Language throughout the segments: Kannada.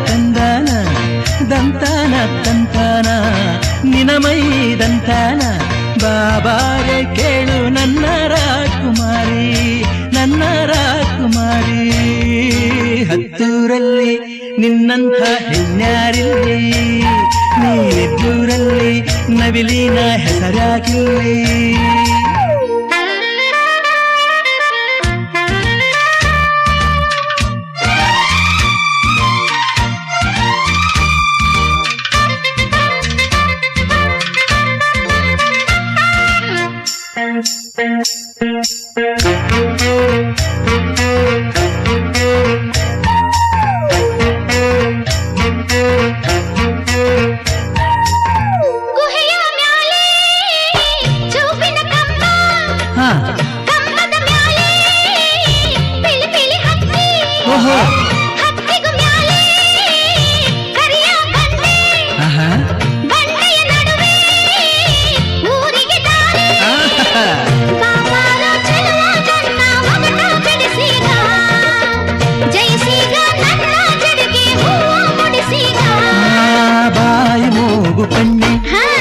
ತಂದಾನ ದಂತಾನ ತಂತಾನ ನಿನಮೈ ದಂತಾನ ಬಾಬಾರೆ ಕೇಳು ನನ್ನ ರಾಜಕುಮಾರಿ ನನ್ನ ರಾಜಕುಮಾರಿ ಹತ್ತೂರಲ್ಲಿ ನಿನ್ನಂಥ ಹೆಣ್ಣಾರಿಲ್ಲಿ ನೀನಿದ್ದೂರಲ್ಲಿ ನವಿಲಿನ ಹೆಸರಾಗಿಲ್ಲಿ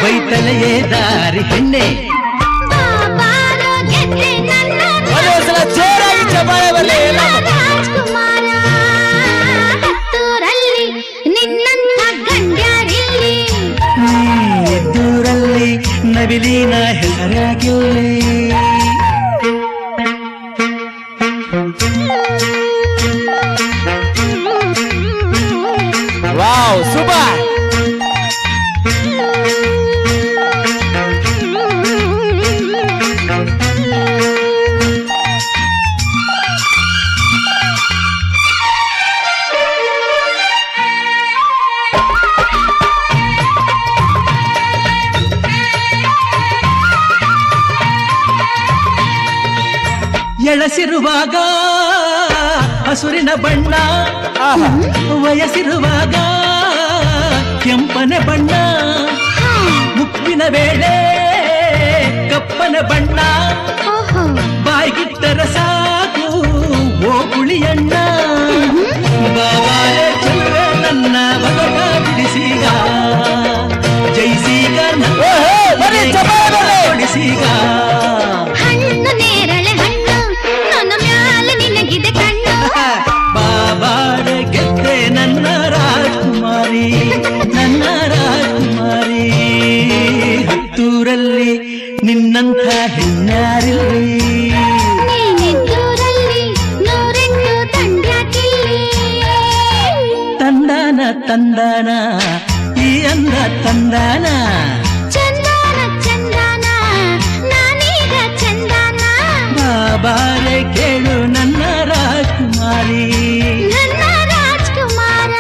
ಬೈತಲೆಯೇ ದಾರಿ ಹೆಣ್ಣೆ ಜೋರಾಗಿ ಚಪಾಳೆ ಬರಲಿ ರಾಜಕುಮಾರ ಹತ್ತೂರಲ್ಲಿ ನಿನ್ನಂಥ ಗಂಡ್ಯಾರಿಲ್ಲಿ ನೀನಿದ್ದೂರಲ್ಲಿ ನವಿಲಿನ ಹೆಸರಾಗಿಲ್ಲಿ ವಾವ್ ಸೂಪರ್ ಎಳಸಿರುವಾಗ ಹಸುರಿನ ಬಣ್ಣ ವಯಸ್ಸಿರುವಾಗ ಕೆಂಪನ ಬಣ್ಣ ಮುಪ್ಪಿನ ವೇಳೆ ಕಪ್ಪನ ಬಣ್ಣ ಬಾಯ್ಗಿಟ್ಟರ ಸಾಕು ಓ ಕುಳಿಯಣ್ಣ ಬಾವಾಲೆ ಚೆಲುವೆ ನನ್ನ ಬಗಟ ಬಿಡಿಸೀಗ ಜೈಸೀಗ ಹೊಡಿಸೀಗ ಬಾಬಾಡೆ ಗೆದ್ದೆ ನನ್ನ ರಾಜಕುಮಾರಿ ನನ್ನ ರಾಜಕುಮಾರಿ ಹತ್ತೂರಲ್ಲಿ ನಿನ್ನಂಥ ಹೆಣ್ಣಾರಿಲ್ಲಿ ತಂದಾನ ತಂದಾನ ಈ ಅಂದ ತಂದಾನ ಚಂದಾನ ಚಂದಾನ ನಾನೀಗ ಚಂದಾನ ಬಾಬಾರೆ ಕೇಳು ನನ್ನ ರಾಜಕುಮಾರಿ ನನ್ನ ರಾಜಕುಮಾರ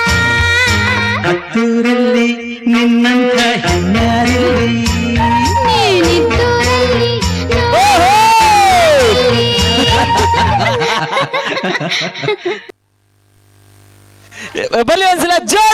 ಹತ್ತೂರಲ್ಲಿ ನಿನ್ನಂಥ ಹೆಣ್ಣಾರಿಲ್ಲಿ ನೀನಿದ್ದೂರಲ್ಲಿ ಬಲಿ ಒಂದ್ಸಲ